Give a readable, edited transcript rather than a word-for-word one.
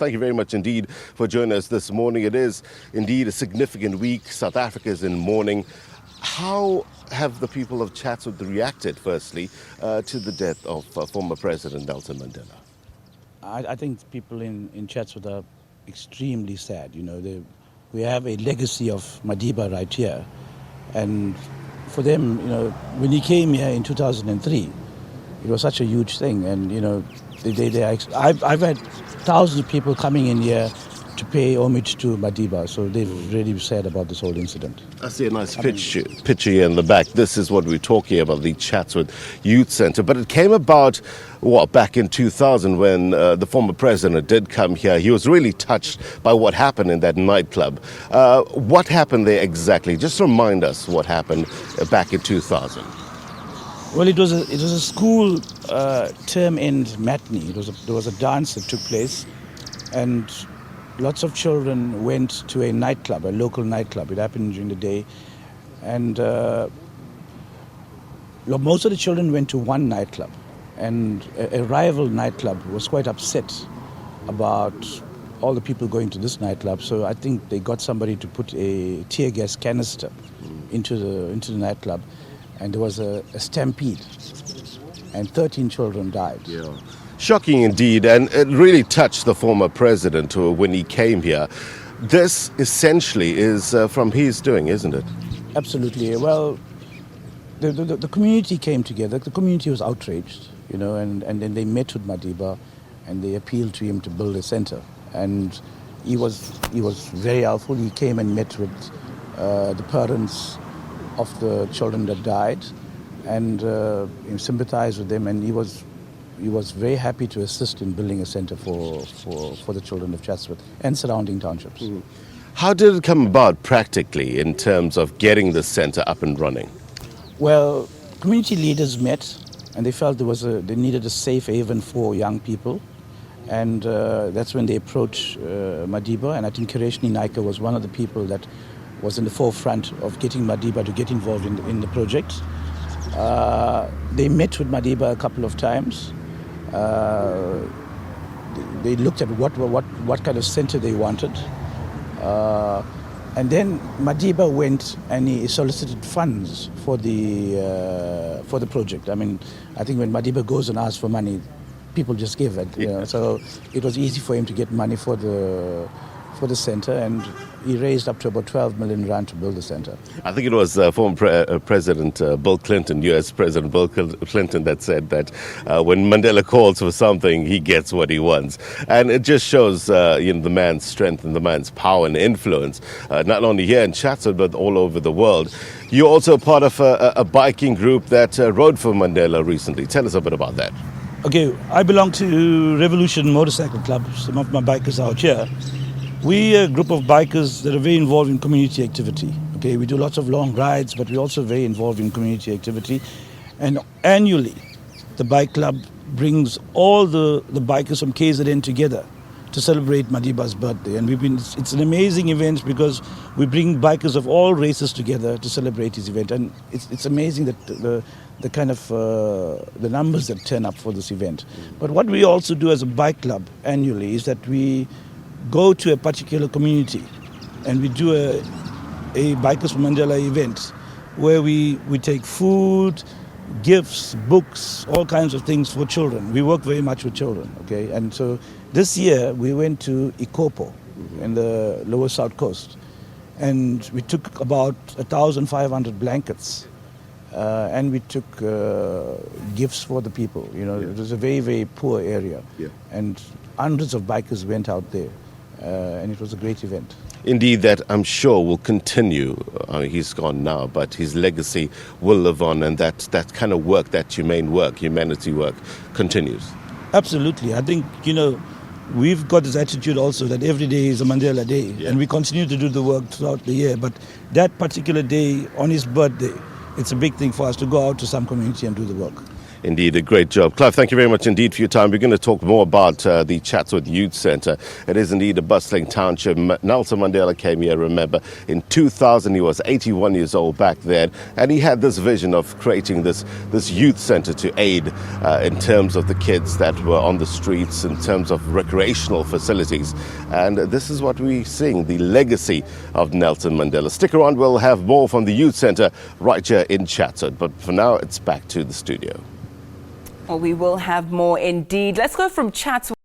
thank you very much indeed for joining us this morning. It is indeed a significant week. South Africa is in mourning. How have the people of Chatsworth reacted, firstly, to the death of former President Nelson Mandela? I think people in Chatsworth are extremely sad. We have a legacy of Madiba right here. And for them, when he came here in 2003, it was such a huge thing. And, I've had thousands of people coming in here to pay homage to Madiba. So they're really sad about this whole incident. I see a nice picture here in the back. This is what we're talking about, the Chatsworth Youth Centre. But it came about, back in 2000 when the former president did come here. He was really touched by what happened in that nightclub. What happened there exactly? Just remind us what happened back in 2000. Well, it was a school term end matinee. There was a dance that took place, and lots of children went to a nightclub, a local nightclub. It happened during the day, and most of the children went to one nightclub, and a rival nightclub was quite upset about all the people going to this nightclub. So I think they got somebody to put a tear gas canister into the nightclub. And there was a stampede, and 13 children died. Yeah. Shocking indeed, and it really touched the former president when he came here. This essentially is from his doing, isn't it? Absolutely. Well, the community came together. The community was outraged, and then they met with Madiba, and they appealed to him to build a centre. And he was very helpful. He came and met with the parents of the children that died, and sympathized with them, and he was very happy to assist in building a centre for the children of Chatsworth and surrounding townships. How did it come about practically in terms of getting the centre up and running? Well, community leaders met, and they felt they needed a safe haven for young people, and that's when they approached Madiba, and I think Kireshni Naika was one of the people that was in the forefront of getting Madiba to get involved in the project. They met with Madiba a couple of times. They looked at what kind of centre they wanted. And then Madiba went and he solicited funds for the project. I mean, I think when Madiba goes and asks for money, people just give it. So it was easy for him to get money for the centre, and he raised up to about 12 million rand to build the centre. I think it was former President Bill Clinton, US President Bill Clinton, that said that when Mandela calls for something, he gets what he wants. And it just shows the man's strength and the man's power and influence, not only here in Chatsworth, but all over the world. You're also part of a biking group that rode for Mandela recently. Tell us a bit about that. Okay, I belong to Revolution Motorcycle Club. Some of my bikers are out here. We're a group of bikers that are very involved in community activity. Okay, we do lots of long rides, but we're also very involved in community activity. And annually, the bike club brings all the bikers from KZN together to celebrate Madiba's birthday. And it's an amazing event because we bring bikers of all races together to celebrate his event. And it's amazing that the kind of the numbers that turn up for this event. But what we also do as a bike club annually is that we go to a particular community and we do a Bikers for Mandela event where we take food, gifts, books, all kinds of things for children. We work very much with children, okay? And so this year we went to Ikopo in the lower South Coast, and we took about 1,500 blankets and we took gifts for the people. It was a very, very poor area, and hundreds of bikers went out there. And it was a great event. Indeed, that I'm sure will continue. He's gone now, but his legacy will live on, and that kind of work, that humanity work, continues. Absolutely. I think, we've got this attitude also that every day is a Mandela Day, and we continue to do the work throughout the year. But that particular day, on his birthday, it's a big thing for us to go out to some community and do the work. Indeed, a great job. Clive, thank you very much indeed for your time. We're going to talk more about the Chatsworth Youth Centre. It is indeed a bustling township. Nelson Mandela came here, remember, in 2000. He was 81 years old back then, and he had this vision of creating this youth centre to aid in terms of the kids that were on the streets, in terms of recreational facilities. And this is what we're seeing, the legacy of Nelson Mandela. Stick around, we'll have more from the Youth Centre right here in Chatsworth. But for now, it's back to the studio. Well, we will have more indeed. Let's go from Chatsworth